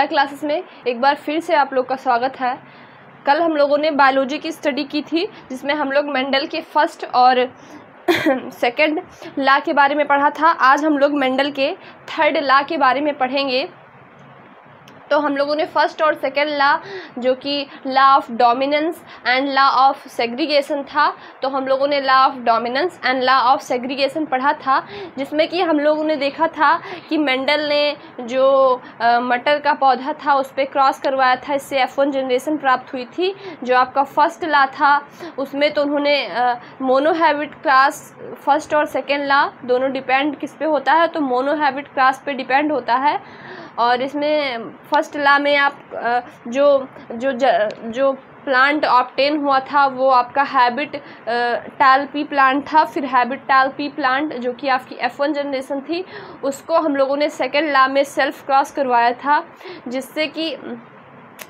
बाला classes में एक बार फिर से आप लोग का स्वागत है। कल हम लोगों ने बायोलॉजी की स्टडी की थी, जिसमें हम लोग मेंडल के फर्स्ट और सेकंड लॉ के बारे में पढ़ा था। आज हम लोग मेंडल के थर्ड लॉ के बारे में पढ़ेंगे। तो हम लोगों ने फर्स्ट और सेकंड लॉ, जो कि law of dominance and law of segregation था, तो हम लोगों ने law of dominance and law of segregation पढ़ा था, जिसमें कि हम लोगों ने देखा था कि मेंडल ने जो मटर का पौधा था उस पर क्रॉस करवाया था, इससे F1 जनरेशन प्राप्त हुई थी। जो आपका फर्स्ट लॉ था उसमें तो उन्होंने मोनोहैबिट क्रॉस, फर्स्ट और सेकेंड लॉ दोनों डिपेंड किस पे होता है, तो मोनोहैबिट क्रॉस पे डिपेंड होता है। और इसमें फर्स्ट लॉ में आप जो प्लांट ऑब्टेन हुआ था वो आपका हैबिट टाल पी प्लांट था। फिर हैबिट टाल पी प्लांट जो कि आपकी F1 जनरेशन थी, उसको हम लोगों ने सेकेंड लॉ में सेल्फ क्रॉस करवाया था, जिससे कि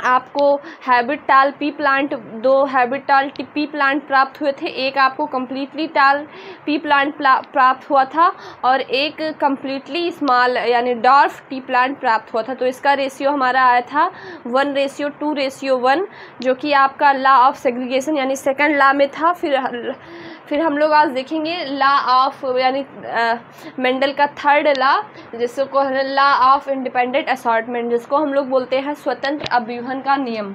आपको हैबिट टाल पी प्लांट, दो हैबिट टाल पी प्लांट प्राप्त हुए थे। एक आपको कम्प्लीटली टाल पी प्लांट प्राप्त हुआ था और एक कम्प्लीटली स्मॉल यानी डॉर्फ टी प्लांट प्राप्त हुआ था। तो इसका रेशियो हमारा आया था 1:2:1, जो कि आपका लॉ ऑफ सेग्रीगेशन यानी सेकंड लॉ में था। फिर हम लोग आज देखेंगे लॉ ऑफ यानी मेंडल का थर्ड लॉ, जिसको लॉ ऑफ इंडिपेंडेंट असॉर्टमेंट, जिसको हम लोग बोलते हैं स्वतंत्र अभिव्यंजन का नियम,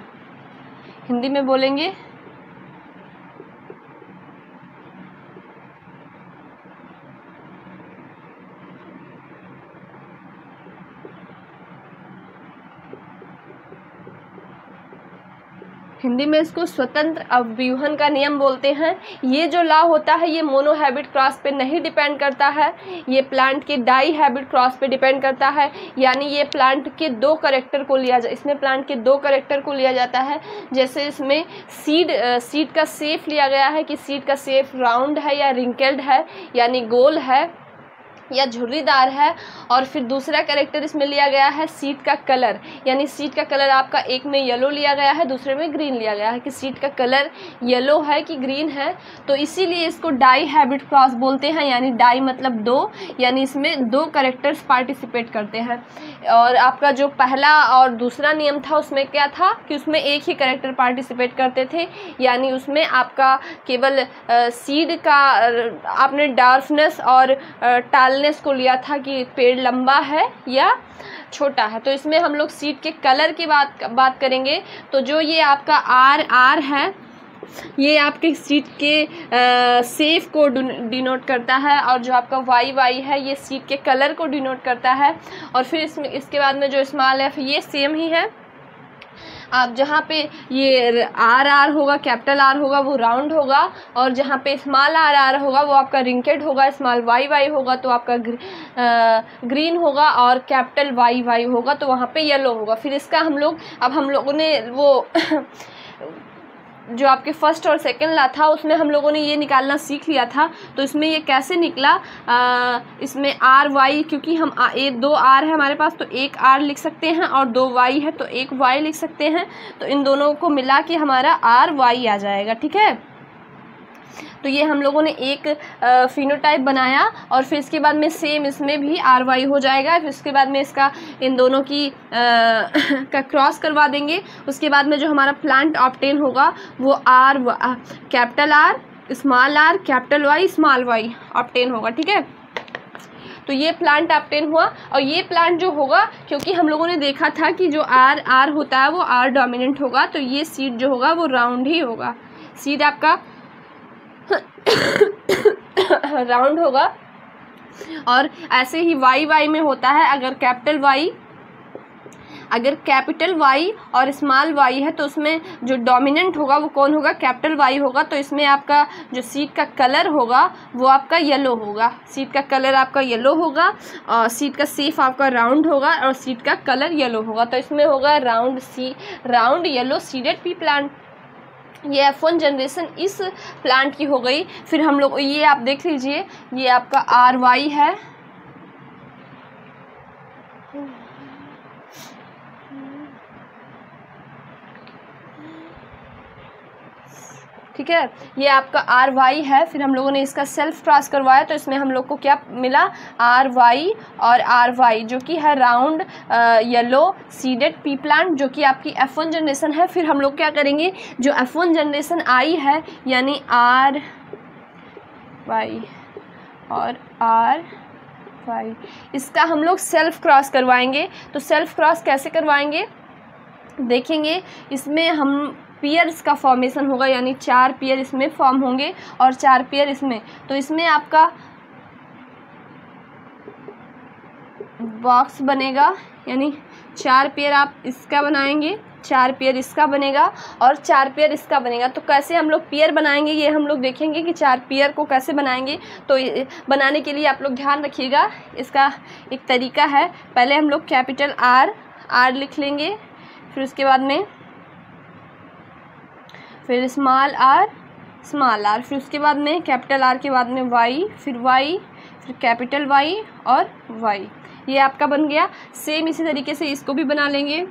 हिंदी में बोलेंगे। हिंदी में इसको स्वतंत्र अभिव्यंजन का नियम बोलते हैं। ये जो लॉ होता है ये मोनोहैबिट क्रॉस पे नहीं डिपेंड करता है, ये प्लांट के डाई हैबिट क्रॉस पे डिपेंड करता है। यानी ये प्लांट के दो कैरेक्टर को लिया इसमें प्लांट के दो कैरेक्टर को लिया जाता है। जैसे इसमें सीड का शेप लिया गया है कि सीड का शेप राउंड है या रिंकल्ड है, यानी गोल है या झुर्रीदार है। और फिर दूसरा कैरेक्टर इसमें लिया गया है सीड का कलर, यानी सीड का कलर आपका एक में येलो लिया गया है, दूसरे में ग्रीन लिया गया है कि सीड का कलर येलो है कि ग्रीन है। तो इसीलिए इसको डाई हैबिट क्रॉस बोलते हैं, यानी डाई मतलब दो, यानी इसमें दो कैरेक्टर्स पार्टिसिपेट करते हैं। और आपका जो पहला और दूसरा नियम था उसमें क्या था कि उसमें एक ही कैरेक्टर पार्टिसिपेट करते थे, यानी उसमें आपका केवल सीड का आपने डार्कनेस और टालनेस को लिया था कि पेड़ लंबा है या छोटा है। तो इसमें हम लोग सीड के कलर की बात करेंगे। तो जो ये आपका आर है, ये आपके सीड के शेप को डिनोट करता है, और जो आपका वाई है ये सीड के कलर को डिनोट करता है। और फिर इसके बाद में जो स्मॉल एफ, ये सेम ही है। आप जहाँ पे ये आर होगा, कैपिटल आर होगा वो राउंड होगा, और जहाँ पे स्मॉल आर होगा वो आपका रिंकेड होगा, स्मॉल वाई होगा तो आपका ग्रीन होगा, और कैपिटल वाई होगा तो वहाँ पे येलो होगा। फिर इसका हम लोगों ने वो जो आपके फर्स्ट और सेकंड लॉ था उसमें हम लोगों ने ये निकालना सीख लिया था। तो इसमें ये कैसे निकला, इसमें आर वाई, क्योंकि हम दो आर है हमारे पास तो एक आर लिख सकते हैं, और दो वाई है तो एक वाई लिख सकते हैं। तो इन दोनों को मिला के हमारा आर वाई आ जाएगा, ठीक है। तो ये हम लोगों ने एक फिनोटाइप बनाया, और फिर इसके बाद में सेम इसमें भी आर वाई हो जाएगा। फिर इसके बाद में इसका इन दोनों की का क्रॉस करवा देंगे। उसके बाद में जो हमारा प्लांट ऑब्टेन होगा वो capital R small R capital Y small Y obtain होगा, ठीक है। तो ये प्लांट ऑब्टेन हुआ, और ये प्लांट जो होगा, क्योंकि हम लोगों ने देखा था कि जो आर होता है वो आर डोमिनेंट होगा, तो ये सीड जो होगा वो राउंड ही होगा, सीड आपका राउंड होगा। और ऐसे ही वाई में होता है, अगर कैपिटल वाई और स्मॉल वाई है तो उसमें जो डोमिनेंट होगा वो कौन होगा, कैपिटल वाई होगा। तो इसमें आपका जो सीड का कलर होगा वो आपका येलो होगा, सीड का कलर आपका येलो होगा, और सीड का शेप आपका राउंड होगा, और सीड का कलर येलो होगा। तो इसमें होगा round yellow seeded P plant. ये F1 जनरेशन इस प्लांट की हो गई। फिर हम लोग ये आप देख लीजिए, ये आपका आर वाई है, ठीक है। ये आपका आर वाई है, फिर हम लोगों ने इसका सेल्फ क्रॉस करवाया तो इसमें हम लोग को क्या मिला, आर वाई और आर वाई, जो कि है round yellow seeded P plant, जो कि आपकी F1 जनरेशन है। फिर हम लोग क्या करेंगे, जो F1 जनरेशन आई है यानी आर वाई और आर वाई, इसका हम लोग सेल्फ क्रॉस करवाएंगे। तो सेल्फ क्रॉस कैसे करवाएंगे देखेंगे, इसमें हम पेयर्स का फॉर्मेशन होगा, यानी 4 पेयर इसमें फॉर्म होंगे और 4 पेयर इसमें। तो इसमें आपका बॉक्स बनेगा, यानी 4 पेयर आप इसका बनाएंगे, 4 पेयर इसका बनेगा और 4 पेयर इसका बनेगा। तो कैसे हम लोग पेयर बनाएंगे ये हम लोग देखेंगे कि 4 पेयर को कैसे बनाएंगे। तो बनाने के लिए आप लोग ध्यान रखिएगा, इसका एक तरीका है। पहले हम लोग कैपिटल आर लिख लेंगे, फिर उसके बाद में फिर स्मॉल आर, फिर उसके बाद में कैपिटल आर के बाद में वाई, फिर कैपिटल वाई और वाई। ये आपका बन गया। सेम इसी तरीके से इसको भी बना लेंगे।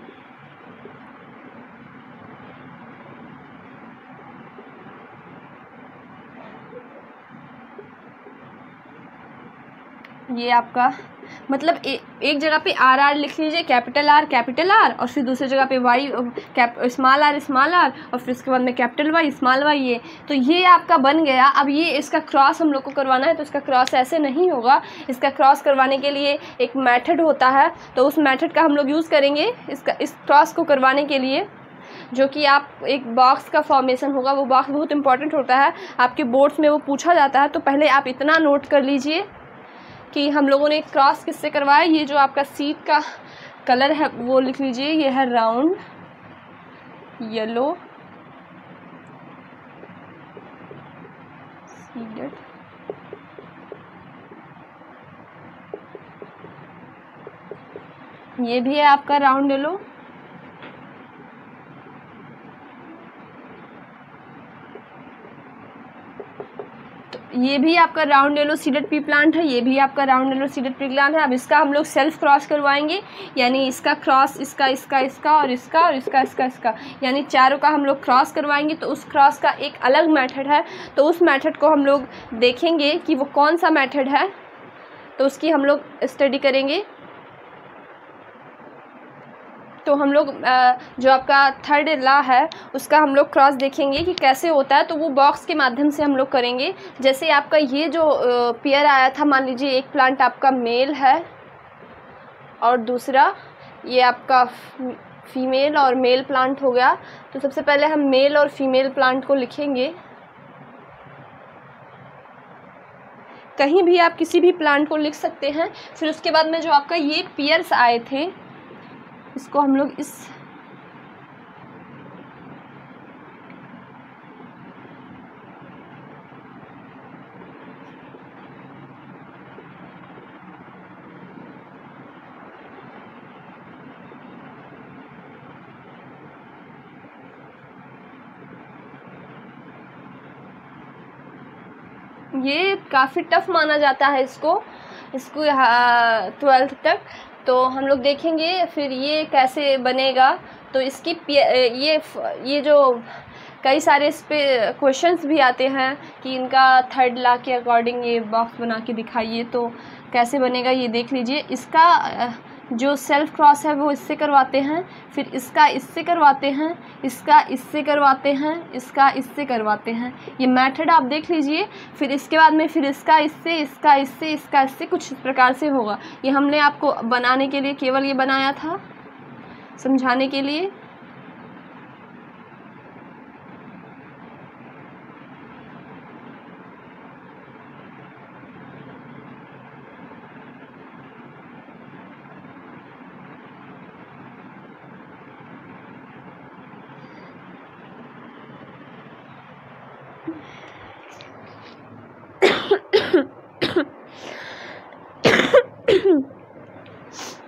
ये आपका मतलब एक जगह पे आर लिख लीजिए, कैपिटल आर और फिर दूसरी जगह पे वाई स्मॉल आर और फिर उसके बाद में कैपिटल वाई स्मॉल वाई। ये तो ये आपका बन गया। अब ये इसका क्रॉस हम लोग को करवाना है, तो इसका क्रॉस ऐसे नहीं होगा। इसका क्रॉस करवाने के लिए एक मेथड होता है, तो उस मेथड का हम लोग यूज़ करेंगे इस क्रॉस को करवाने के लिए, जो कि आप एक बॉक्स का फॉर्मेशन होगा। वो बॉक्स बहुत इंपॉर्टेंट होता है, आपके बोर्ड्स में वो पूछा जाता है। तो पहले आप इतना नोट कर लीजिए कि हम लोगों ने क्रॉस किससे करवाया। ये जो आपका सीट का कलर है वो लिख लीजिए, ये है राउंड येलो सीडेड। ये भी है आपका राउंड येलो। ये भी आपका round yellow seeded P plant है, ये भी आपका round yellow seeded P plant है। अब इसका हम लोग सेल्फ क्रॉस करवाएंगे, यानी इसका क्रॉस इसका और इसका, यानी चारों का हम लोग क्रॉस करवाएंगे। तो उस क्रॉस का एक अलग मेथड है, तो उस मेथड को हम लोग देखेंगे कि वो कौन सा मेथड है, तो उसकी हम लोग स्टडी करेंगे। तो हम लोग जो आपका थर्ड लॉ है उसका हम लोग क्रॉस देखेंगे कि कैसे होता है। तो वो बॉक्स के माध्यम से हम लोग करेंगे। जैसे आपका ये जो पेयर आया था, मान लीजिए एक प्लांट आपका मेल है और दूसरा ये आपका फीमेल और मेल प्लांट हो गया। तो सबसे पहले हम मेल और फीमेल प्लांट को लिखेंगे। कहीं भी आप किसी भी प्लांट को लिख सकते हैं। फिर उसके बाद में जो आपका ये पेयर्स आए थे, इसको हम लोग इस ये काफ़ी टफ माना जाता है इसको 12th तक। तो हम लोग देखेंगे फिर ये कैसे बनेगा। तो इसकी ये जो कई सारे इस पे क्वेश्चंस भी आते हैं कि इनका थर्ड लॉ के अकॉर्डिंग ये बॉक्स बना के दिखाइए, तो कैसे बनेगा ये देख लीजिए। इसका जो सेल्फ क्रॉस है वो इससे करवाते हैं, फिर इसका इससे करवाते हैं, इसका इससे करवाते हैं, इसका इससे करवाते हैं। ये मेथड आप देख लीजिए। फिर इसके बाद में फिर इसका इससे, इसका इससे, इसका इससे, कुछ इस प्रकार से होगा। ये हमने आपको बनाने के लिए केवल ये बनाया था, समझाने के लिए।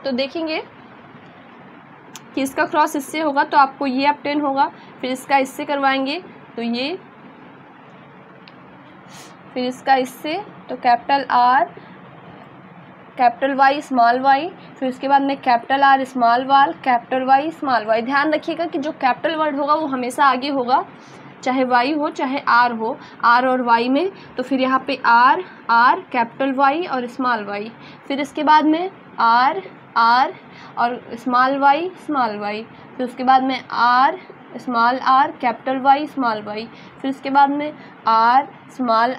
तो देखेंगे कि इसका क्रॉस इससे होगा तो आपको ये अपटेन होगा। फिर इसका इससे करवाएंगे तो ये, फिर इसका इससे तो capital R capital Y small Y, फिर उसके बाद में capital R small Y capital Y small Y. ध्यान रखिएगा कि जो कैपिटल वर्ड होगा वो हमेशा आगे होगा, चाहे वाई हो चाहे आर हो, आर और वाई में, तो फिर यहाँ पे आर आर कैपिटल वाई और स्मॉल वाई, फिर इसके बाद में आर आर और स्मॉल वाई, फिर उसके बाद में R small R capital Y small Y, फिर इसके बाद में आर स्मॉल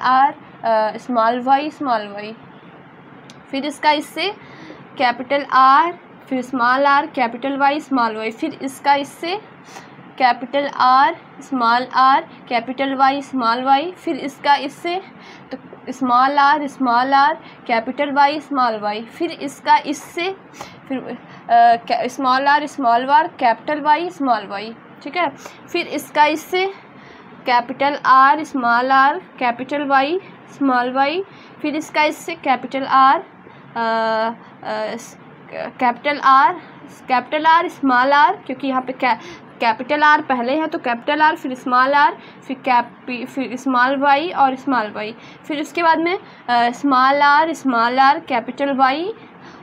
स्मॉल वाई, फिर इसका इससे कैपिटल आर, फिर small R capital Y small Y, फिर इसका इससे capital R capital Y small Y, फिर इसका इससे तो small R capital Y small Y, फिर इसका इससे फिर small R capital Y small Y, ठीक है। फिर इसका इससे capital R capital Y small Y, फिर इसका इससे कैपिटल आर स्मॉल आर, क्योंकि यहाँ पे कैपिटल आर पहले है तो कैपिटल आर, फिर स्मॉल आर, फिर स्मॉल वाई और स्मॉल वाई, फिर उसके बाद में स्मॉल आर कैपिटल वाई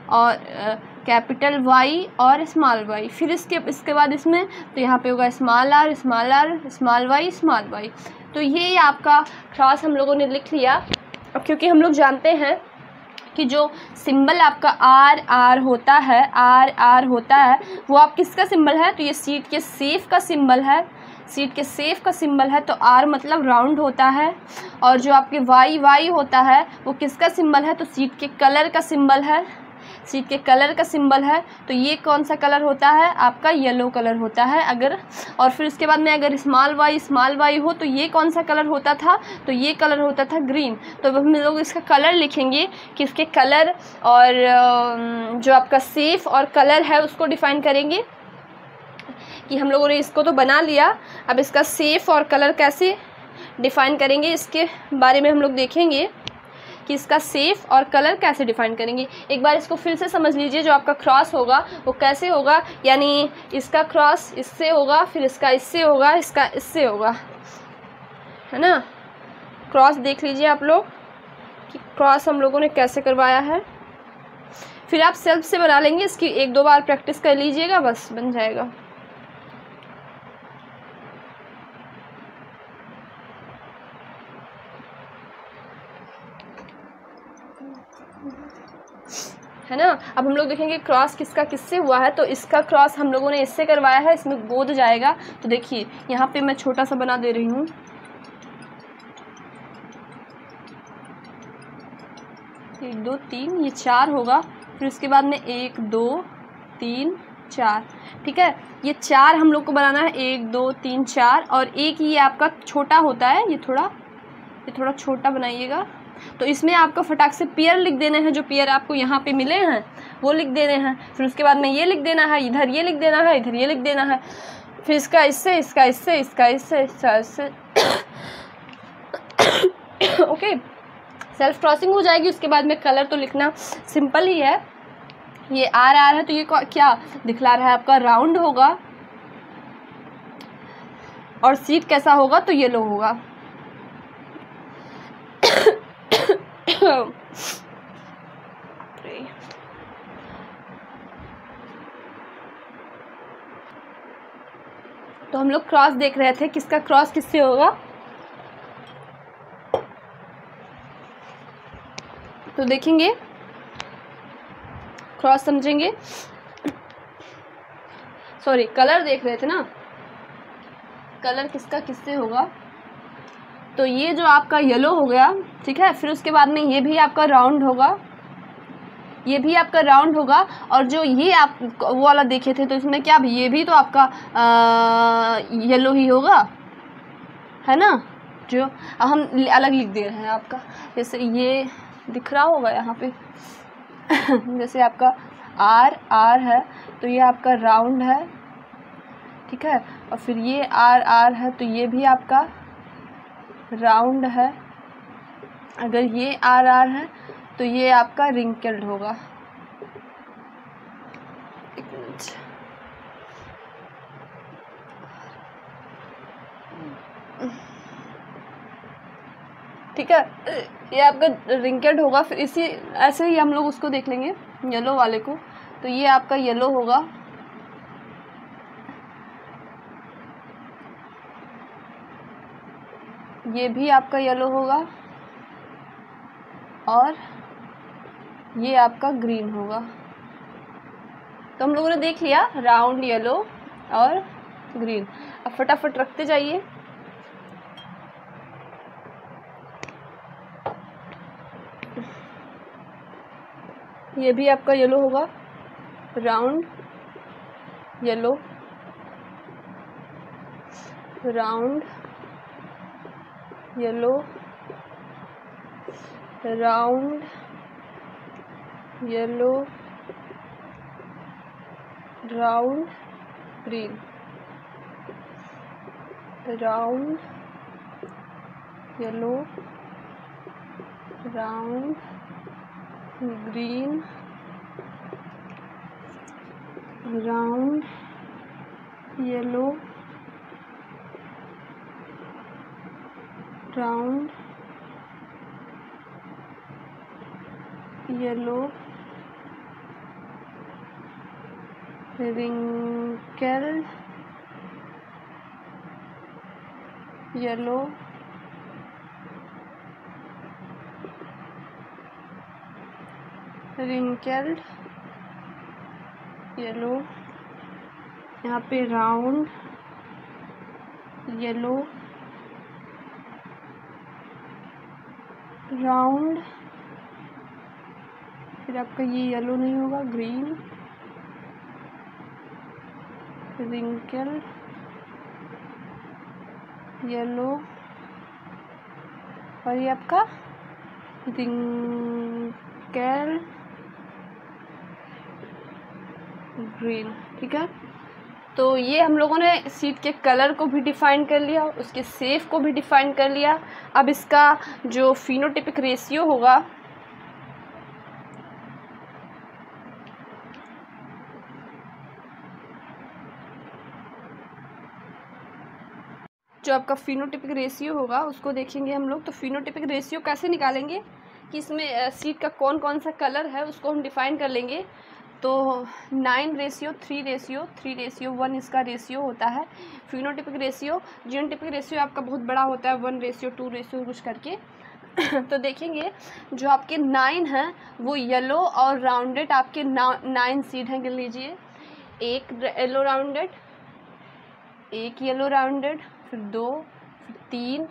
और कैपिटल वाई और स्मॉल वाई, फिर इसके बाद इसमें तो यहाँ पे होगा स्मॉल आर स्मॉल वाई। तो ये आपका क्रॉस हम लोगों ने लिख लिया। अब क्योंकि हम लोग जानते हैं कि जो सिंबल आपका आर होता है वो आप किसका सिंबल है, तो ये सीट के सेफ का सिंबल है, तो आर मतलब राउंड होता है, और जो आपके वाई होता है वो किसका सिंबल है, तो सीट के कलर का सिंबल है, तो ये कौन सा कलर होता है, आपका येलो कलर होता है। अगर और फिर उसके बाद में अगर स्मॉल वाई हो तो ये कौन सा कलर होता था, तो ये कलर होता था ग्रीन। तो हम लोग इसका कलर लिखेंगे कि इसके कलर और जो आपका सेफ और कलर है उसको डिफाइन करेंगे कि हम लोगों ने इसको तो बना लिया, अब इसका सेफ और कलर कैसे डिफाइन करेंगे इसके बारे में हम लोग देखेंगे कि इसका सेफ और कलर कैसे डिफाइन करेंगे। एक बार इसको फिर से समझ लीजिए, जो आपका क्रॉस होगा वो कैसे होगा, यानी इसका क्रॉस इससे होगा, फिर इसका इससे होगा, इसका इससे होगा, है ना। क्रॉस देख लीजिए आप लोग कि क्रॉस हम लोगों ने कैसे करवाया है, फिर आप सेल्फ से बना लेंगे, इसकी 1-2 बार प्रैक्टिस कर लीजिएगा, बस बन जाएगा। है ना। अब हम लोग देखेंगे क्रॉस किसका किससे हुआ है, तो इसका क्रॉस हम लोगों ने इससे करवाया है, इसमें गोद जाएगा। तो देखिए यहाँ पे मैं छोटा सा बना दे रही हूँ, एक 2 3 ये 4 होगा, फिर उसके बाद में 1 2 3 4, ठीक है। ये 4 हम लोग को बनाना है, 1 2 3 4, और एक ये आपका छोटा होता है, ये थोड़ा छोटा बनाइएगा। तो इसमें आपको फटाक से पेयर लिख देने हैं, जो पेयर आपको यहाँ पे मिले हैं वो लिख देने हैं, फिर उसके बाद में ये लिख देना है, इधर ये लिख देना है, इधर ये लिख देना है, फिर इसका इससे ओके, सेल्फ क्रॉसिंग हो जाएगी। उसके बाद में कलर तो लिखना सिंपल ही है, ये आर है तो ये क्या दिखला रहा है आपका, राउंड होगा, और सीट कैसा होगा, तो येलो होगा। तो हम लोग क्रॉस देख रहे थे, किसका क्रॉस किससे होगा, तो देखेंगे क्रॉस समझेंगे, सॉरी कलर देख रहे थे ना, कलर किसका किससे होगा, तो ये जो आपका येलो हो गया, ठीक है। फिर उसके बाद में ये भी आपका राउंड होगा, और जो ये आप वो वाला देखे थे तो इसमें क्या भी, ये भी तो आपका येलो ही होगा, है ना। जो हम अलग लिख दे रहे हैं आपका, जैसे ये दिख रहा होगा यहाँ पे जैसे आपका आर है तो ये आपका राउंड है, ठीक है, और फिर ये आर है तो ये भी आपका राउंड है। अगर ये आर है तो ये आपका रिंकल्ड होगा। एक मिनट, ठीक है, ये आपका रिंकल्ड होगा। फिर इसी ऐसे ही हम लोग उसको देख लेंगे येलो वाले को, तो ये आपका येलो होगा, ये भी आपका येलो होगा और ये आपका ग्रीन होगा। तो हम लोगों ने देख लिया राउंड, येलो और ग्रीन। अब फटाफट रखते जाइए। ये भी आपका येलो होगा, round yellow, round yellow, round yellow, round green, round yellow, round green, round yellow, round yellow, wrinkled yellow, wrinkled yellow, यहाँ पे राउंड येलो, राउंड, फिर आपका ये येलो नहीं होगा, ग्रीन, wrinkled येलो, और ये आपका wrinkled ग्रीन। ठीक है, तो ये हम लोगों ने सीट के कलर को भी डिफाइन कर लिया, उसके शेप को भी डिफाइन कर लिया। अब इसका जो फिनोटिपिक रेशियो होगा, जो आपका फिनोटिपिक रेशियो होगा उसको देखेंगे हम लोग। तो फिनोटिपिक रेशियो कैसे निकालेंगे कि इसमें सीट का कौन कौन सा कलर है, उसको हम डिफाइन कर लेंगे। तो 9:3:1 इसका रेशियो होता है फिनोटिपिक रेशियो। जीनोटिपिक रेशियो आपका बहुत बड़ा होता है, 1:2 कुछ करके। तो देखेंगे जो आपके 9 हैं वो येलो और राउंडेड आपके 9 सीड हैं। गिन लीजिए, एक येलो राउंडेड, एक येलो राउंडेड, फिर 2, फिर 3,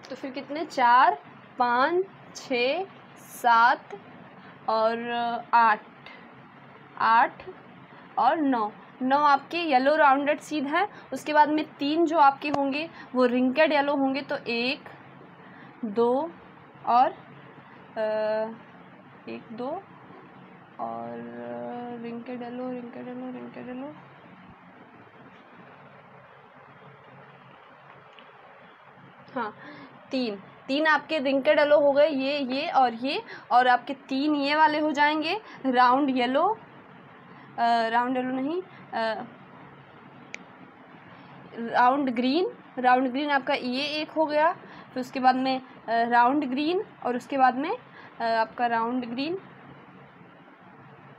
तो फिर कितने, 4, 5, 6, 7 और 8 और 9 आपके येलो राउंडेड सीड हैं। उसके बाद में 3 जो आपके होंगे वो रिंकेड येलो होंगे। तो 1, 2 और 1, 2 और रिंकेड येलो, हाँ 3 आपके रिंकेड येलो हो गए, ये और आपके 3 ये वाले हो जाएंगे राउंड येलो, नहीं, राउंड ग्रीन आपका ये एक हो गया। फिर उसके बाद में राउंड ग्रीन, और उसके बाद में आपका राउंड ग्रीन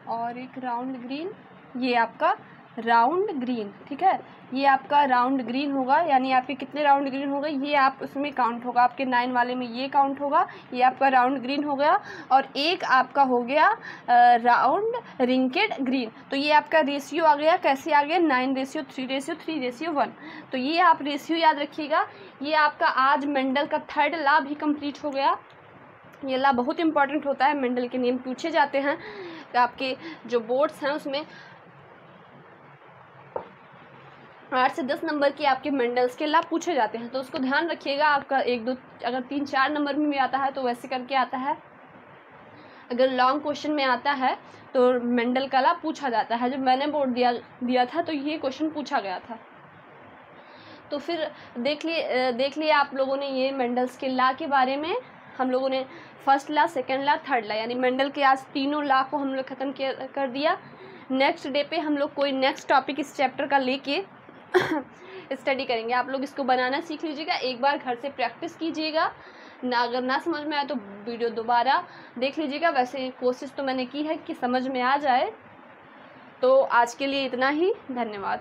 और एक राउंड ग्रीन, ये आपका राउंड ग्रीन। ठीक है, ये आपका राउंड ग्रीन होगा। यानी आपके कितने राउंड ग्रीन हो गए, ये आप उसमें काउंट होगा, आपके 9 वाले में ये काउंट होगा। ये आपका राउंड ग्रीन हो गया और एक आपका हो गया राउंड रिंकेड ग्रीन। तो ये आपका रेशियो आ गया, कैसे आ गया, 9:3:3:1। तो ये आप रेशियो याद रखिएगा। ये आपका आज मेंडल का 3rd लॉ भी कंप्लीट हो गया। ये लॉ बहुत इंपॉर्टेंट होता है, मेंडल के नियम पूछे जाते हैं आपके जो बोर्ड्स हैं उसमें। 8 से 10 नंबर के आपके मेंडल्स के लॉ पूछे जाते हैं, तो उसको ध्यान रखिएगा। आपका 1, 2, अगर 3, 4 नंबर में भी आता है तो वैसे करके आता है। अगर लॉन्ग क्वेश्चन में आता है तो मेंडल का लॉ पूछा जाता है। जब मैंने बोर्ड दिया था तो ये क्वेश्चन पूछा गया था। तो फिर देख लिए आप लोगों ने ये मेंडल्स के लॉ के बारे में। हम लोगों ने first law, second law, third law, यानी मेंडल के आज तीनों लॉ को हम लोग ख़त्म कर दिया। नेक्स्ट डे पे हम लोग कोई नेक्स्ट टॉपिक इस चैप्टर का लेके स्टडी करेंगे। आप लोग इसको बनाना सीख लीजिएगा, एक बार घर से प्रैक्टिस कीजिएगा ना। अगर ना समझ में आए तो वीडियो दोबारा देख लीजिएगा। वैसे कोशिश तो मैंने की है कि समझ में आ जाए। तो आज के लिए इतना ही, धन्यवाद।